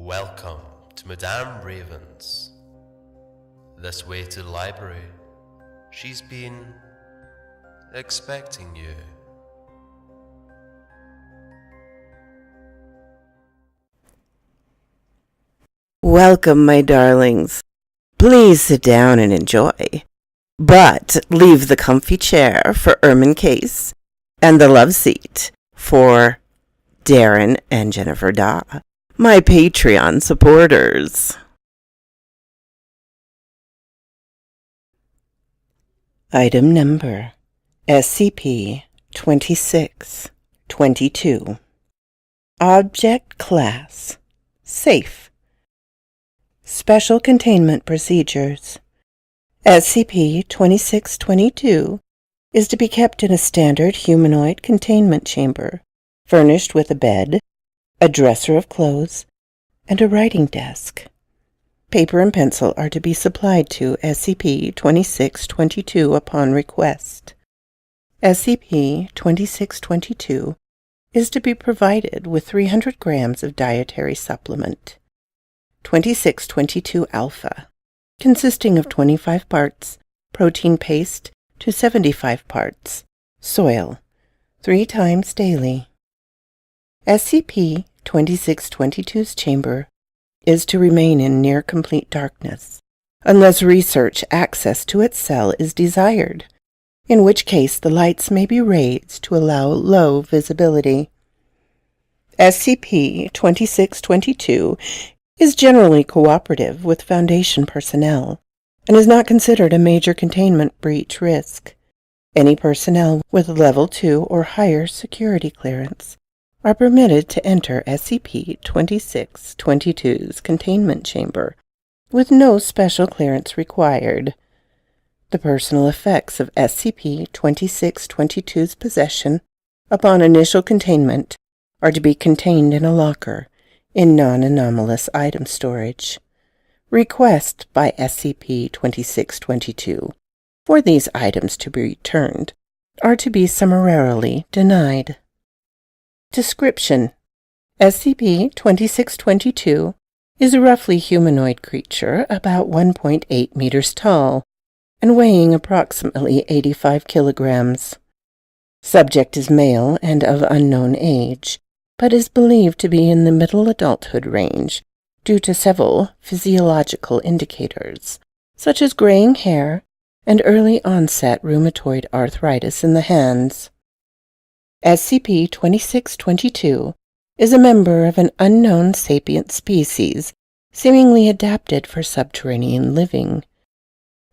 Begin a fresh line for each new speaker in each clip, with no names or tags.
Welcome to Madame Raven's. This way to the library. She's been expecting you.
Welcome, my darlings. Please sit down and enjoy. But leave the comfy chair for Ermine Case and the love seat for Darren and Jennifer Daw, my Patreon supporters. Item number SCP-2622. Object Class Safe. Special Containment Procedures. SCP-2622 is to be kept in a standard humanoid containment chamber, furnished with a bed, a dresser of clothes, and a writing desk. Paper and pencil are to be supplied to SCP-2622 upon request. SCP-2622 is to be provided with 300 grams of dietary supplement. 2622 Alpha, consisting of 25 parts protein paste to 75 parts soil, 3 times daily. SCP-2622's chamber is to remain in near-complete darkness, unless research access to its cell is desired, in which case the lights may be raised to allow low visibility. SCP-2622 is generally cooperative with Foundation personnel and is not considered a major containment breach risk. Any personnel with Level 2 or higher security clearance are permitted to enter SCP-2622's containment chamber with no special clearance required. The personal effects of SCP-2622's possession upon initial containment are to be contained in a locker in non-anomalous item storage. Requests by SCP-2622 for these items to be returned are to be summarily denied. Description: SCP-2622 is a roughly humanoid creature about 1.8 meters tall and weighing approximately 85 kilograms. Subject is male and of unknown age, but is believed to be in the middle adulthood range due to several physiological indicators, such as graying hair and early onset rheumatoid arthritis in the hands. SCP-2622 is a member of an unknown sapient species, seemingly adapted for subterranean living.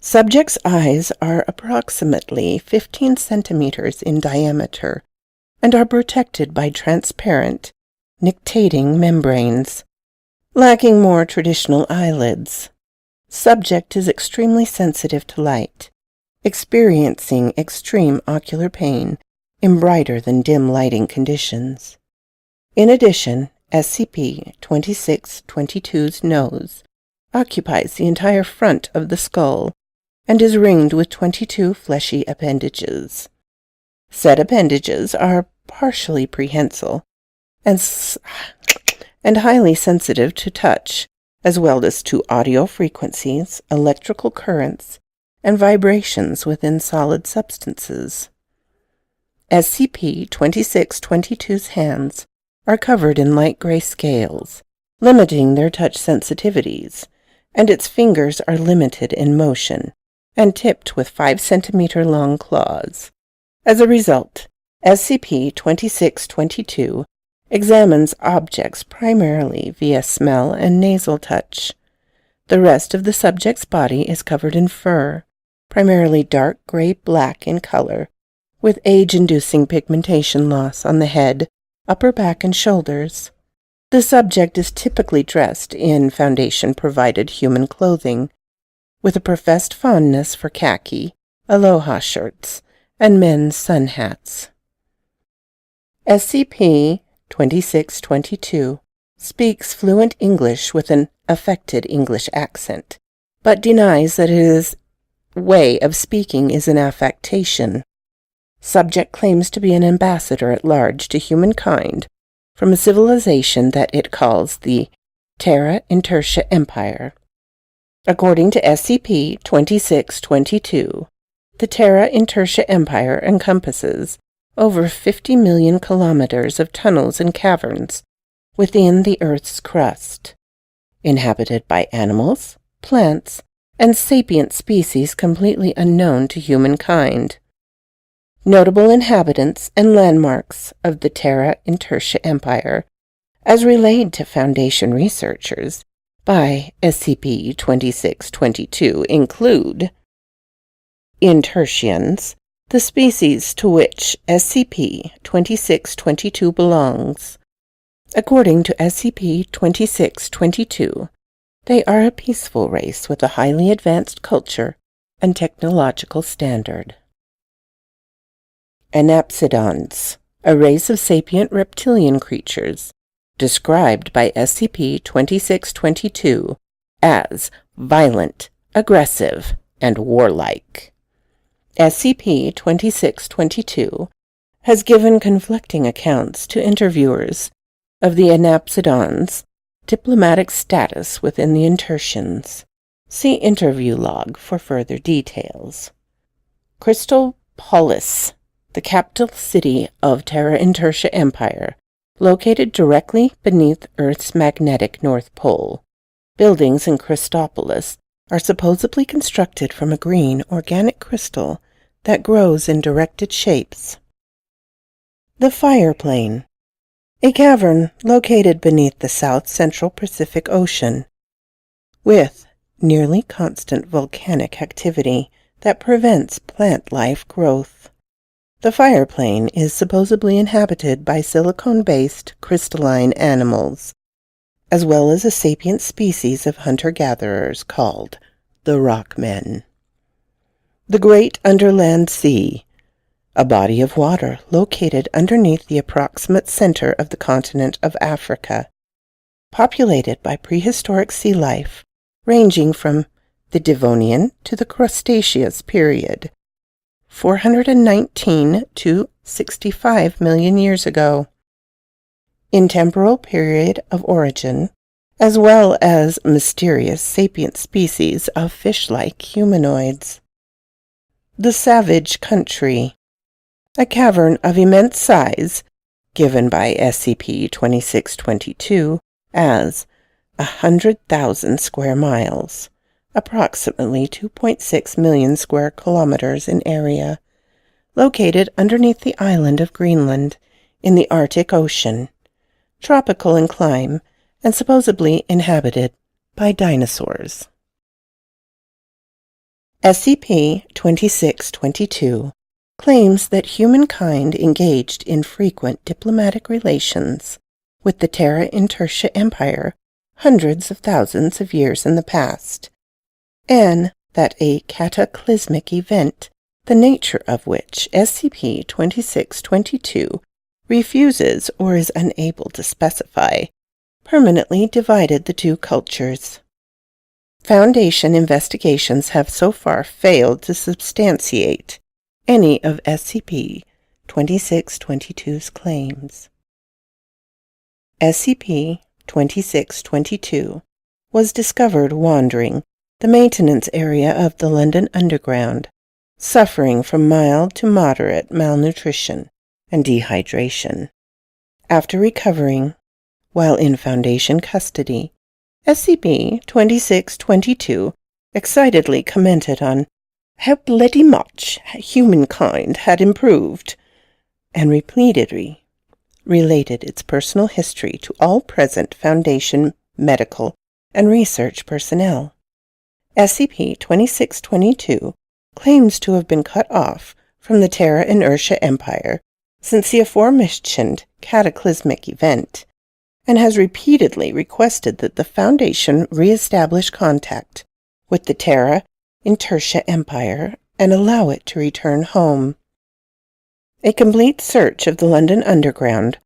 Subject's eyes are approximately 15 centimeters in diameter and are protected by transparent, nictitating membranes, lacking more traditional eyelids. Subject is extremely sensitive to light, experiencing extreme ocular pain in brighter than dim lighting conditions. In addition, SCP-2622's nose occupies the entire front of the skull and is ringed with 22 fleshy appendages. Said appendages are partially prehensile and highly sensitive to touch, as well as to audio frequencies, electrical currents, and vibrations within solid substances. SCP-2622's hands are covered in light gray scales, limiting their touch sensitivities, and its fingers are limited in motion and tipped with 5-centimeter long claws. As a result, SCP-2622 examines objects primarily via smell and nasal touch. The rest of the subject's body is covered in fur, primarily dark gray-black in color, with age-inducing pigmentation loss on the head, upper back, and shoulders. The subject is typically dressed in Foundation-provided human clothing, with a professed fondness for khaki, aloha shirts, and men's sun hats. SCP-2622 speaks fluent English with an affected English accent, but denies that his way of speaking is an affectation. Subject claims to be an ambassador at large to humankind from a civilization that it calls the Terra Intertia Empire. According to SCP-2622, the Terra Intertia Empire encompasses over 50 million kilometers of tunnels and caverns within the Earth's crust, inhabited by animals, plants, and sapient species completely unknown to humankind. Notable inhabitants and landmarks of the Terra Intertia Empire, as relayed to Foundation researchers by SCP-2622, include Intertians, the species to which SCP-2622 belongs. According to SCP-2622, they are a peaceful race with a highly advanced culture and technological standard. Inhabitants, a race of sapient reptilian creatures, described by SCP-2622 as violent, aggressive, and warlike. SCP-2622 has given conflicting accounts to interviewers of the Inhabitants' diplomatic status within the Intertians. See interview log for further details. Crystal Polis, the capital city of Terra Intertia Empire, located directly beneath Earth's magnetic North Pole. Buildings in Christopolis are supposedly constructed from a green organic crystal that grows in directed shapes. The Fire Plane, a cavern located beneath the south-central Pacific Ocean, with nearly constant volcanic activity that prevents plant life growth. The Fire Plane is supposedly inhabited by silicone-based crystalline animals, as well as a sapient species of hunter-gatherers called the Rockmen. The Great Underland Sea, a body of water located underneath the approximate center of the continent of Africa, populated by prehistoric sea life ranging from the Devonian to the Cretaceous period, 419 to 65 million years ago. In temporal period of origin, as well as mysterious sapient species of fish-like humanoids. The Savage Country, a cavern of immense size, given by SCP-2622 as 100,000 square miles, approximately 2.6 million square kilometers in area, located underneath the island of Greenland in the Arctic Ocean, tropical in clime and supposedly inhabited by dinosaurs. SCP-2622 claims that humankind engaged in frequent diplomatic relations with the Terra Intertia Empire hundreds of thousands of years in the past, and that a cataclysmic event, the nature of which SCP-2622 refuses or is unable to specify, permanently divided the two cultures. Foundation investigations have so far failed to substantiate any of SCP-2622's claims. SCP-2622 was discovered wandering the maintenance area of the London Underground, suffering from mild to moderate malnutrition and dehydration. After recovering, while in Foundation custody, SCP-2622 excitedly commented on how bloody much humankind had improved, and repeatedly related its personal history to all present Foundation medical and research personnel. SCP-2622 claims to have been cut off from the Terra Intertia Empire since the aforementioned cataclysmic event, and has repeatedly requested that the Foundation re-establish contact with the Terra Intertia Empire and allow it to return home. A complete search of the London Underground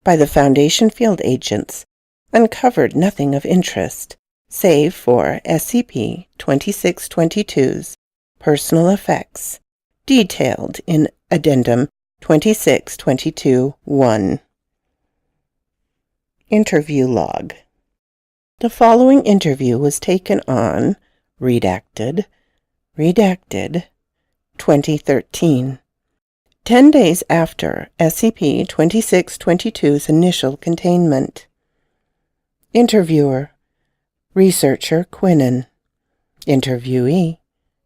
by the Foundation field agents uncovered nothing of interest, save for SCP-2622's personal effects, detailed in Addendum 2622-1. Interview log. The following interview was taken on Redacted 2013, 10 days after SCP-2622's initial containment. Interviewer, Researcher Quinnen. Interviewee,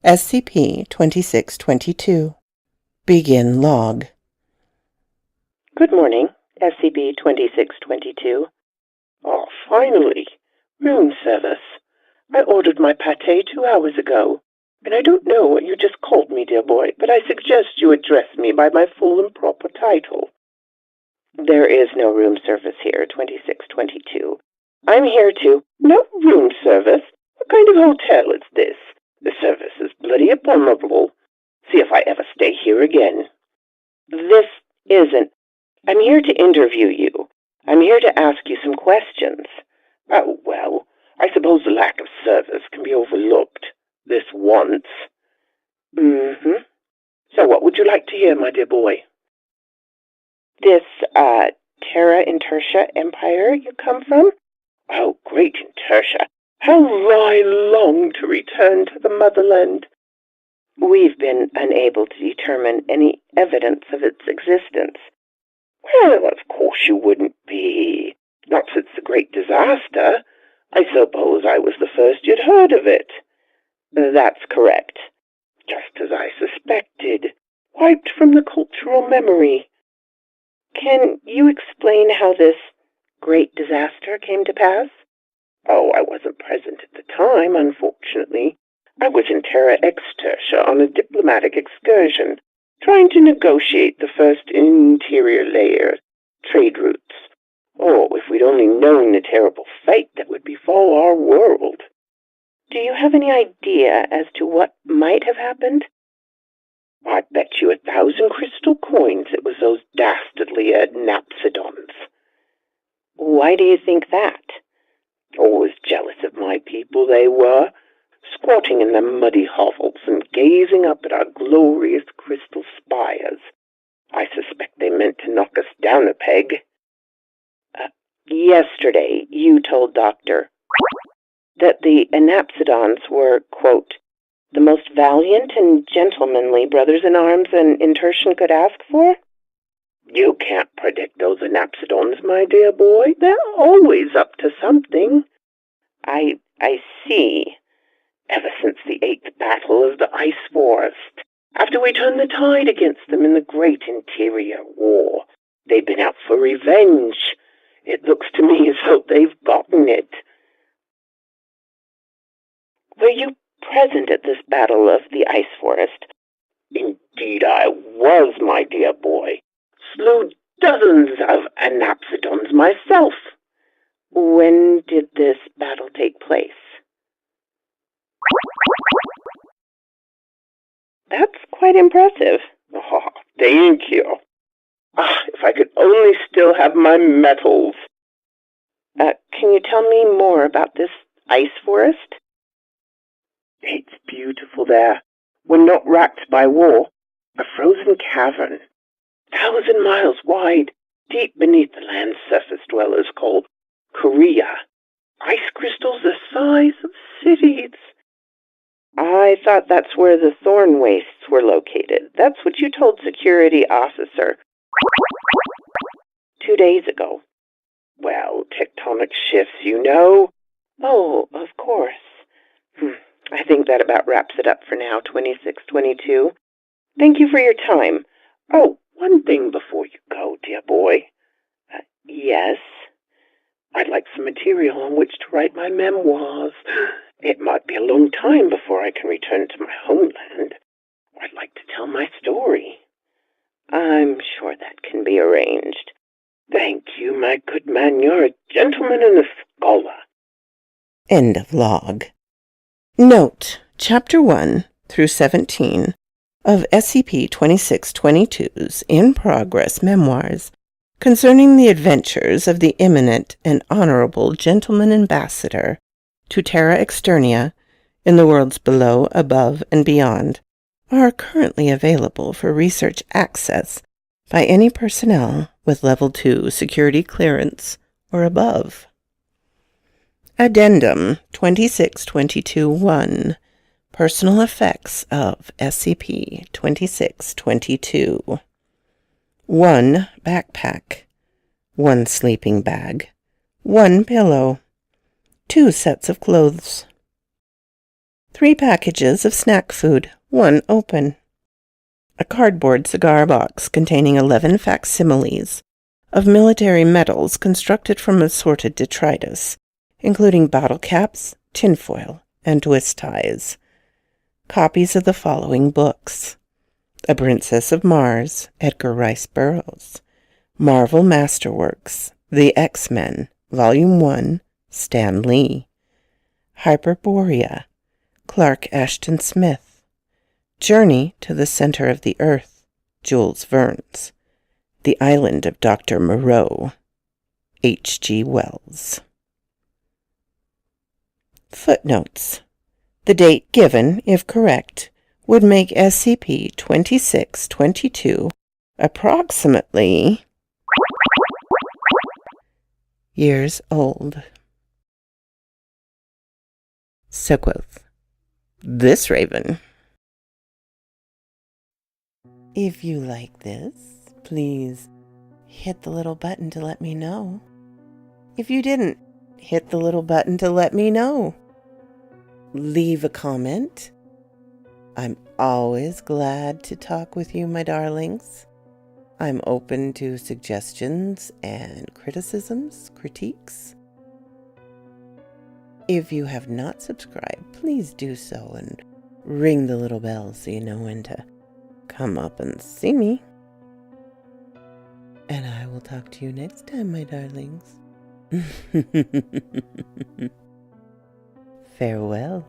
SCP-2622. Begin log. Good morning, SCP-2622.
Oh, finally! Room service. I ordered my pâté 2 hours ago, and I don't know what you just called me, dear boy, but I suggest you address me by my full and proper title.
There is no room service here, 2622.
I'm here to... No room service? What kind of hotel is this? The service is bloody abominable. See if I ever stay here again.
This isn't... I'm here to interview you. I'm here to ask you some questions.
Oh, well, I suppose the lack of service can be overlooked. This once.
Mm-hmm.
So what would you like to hear, my dear boy?
This, Terra Intertia empire you come from?
Oh, great Intertia. How I long to return to the motherland.
We've been unable to determine any evidence of its existence.
Well, of course you wouldn't be. Not since the great disaster. I suppose I was the first you'd heard of it.
That's correct.
Just as I suspected. Wiped from the cultural memory.
Can you explain how this great disaster came to pass?
Oh, I wasn't present at the time, unfortunately. I was in Terra Extertia on a diplomatic excursion, trying to negotiate the first interior layer trade routes. Oh, if we'd only known the terrible fate that would befall our world.
Do you have any idea as to what might have happened?
I'd bet you 1,000 crystal coins it was those dastardly Inhabitants.
Why do you think that?
Always jealous of my people they were, squatting in their muddy hovels and gazing up at our glorious crystal spires. I suspect they meant to knock us down a peg.
Yesterday, you told Doctor that the Inhabitants were, quote, the most valiant and gentlemanly brothers-in-arms an Intertian could ask for?
You can't predict those Inhabitants, my dear boy. They're always up to something.
I see.
Ever since the 8th battle of the Ice Forest, after we turned the tide against them in the great Interior War, they've been out for revenge. It looks to me as though they've gotten it.
Were you present at this battle of the Ice Forest?
Indeed I was, my dear boy. Slew dozens of Inhabitants myself.
When did this battle take place? That's quite impressive.
Oh, thank you. If I could only still have my medals.
Can you tell me more about this ice forest?
It's beautiful there. When not racked by war. A frozen cavern. 1,000 miles wide, deep beneath the land's surface dwellers called Korea. Ice crystals the size of cities.
I thought that's where the thorn wastes were located. That's what you told security officer 2 days ago.
Well, tectonic shifts, you know.
Oh, of course. I think that about wraps it up for now, 2622. Thank you for your time.
Oh, one thing before you go, dear boy.
Yes?
I'd like some material on which to write my memoirs. It might be a long time before I can return to my homeland. I'd like to tell my story.
I'm sure that can be arranged.
Thank you, my good man. You're a gentleman and a scholar.
End of log. Note, Chapter 1 through 17 of SCP-2622's in-progress memoirs concerning the adventures of the eminent and honorable gentleman ambassador to Terra Externia in the worlds below, above, and beyond are currently available for research access by any personnel with Level 2 security clearance or above. Addendum 2622-1. Personal effects of SCP-2622. 1 backpack, 1 sleeping bag, 1 pillow, 2 sets of clothes, 3 packages of snack food, 1 open, a cardboard cigar box containing 11 facsimiles of military medals constructed from assorted detritus, including bottle caps, tinfoil, and twist ties. Copies of the following books: A Princess of Mars, Edgar Rice Burroughs; Marvel Masterworks, The X-Men, Volume 1, Stan Lee; Hyperborea, Clark Ashton Smith; Journey to the Center of the Earth, Jules Verne's; The Island of Dr. Moreau, H.G. Wells. Footnotes. The date given, if correct, would make SCP-2622 approximately years old. So quoth this raven. If you like this, please hit the little button to let me know. If you didn't, hit the little button to let me know. Leave a comment. I'm always glad to talk with you, my darlings. I'm open to suggestions and criticisms, critiques. If you have not subscribed, please do so and ring the little bell so you know when to come up and see me. And I will talk to you next time, my darlings. Farewell.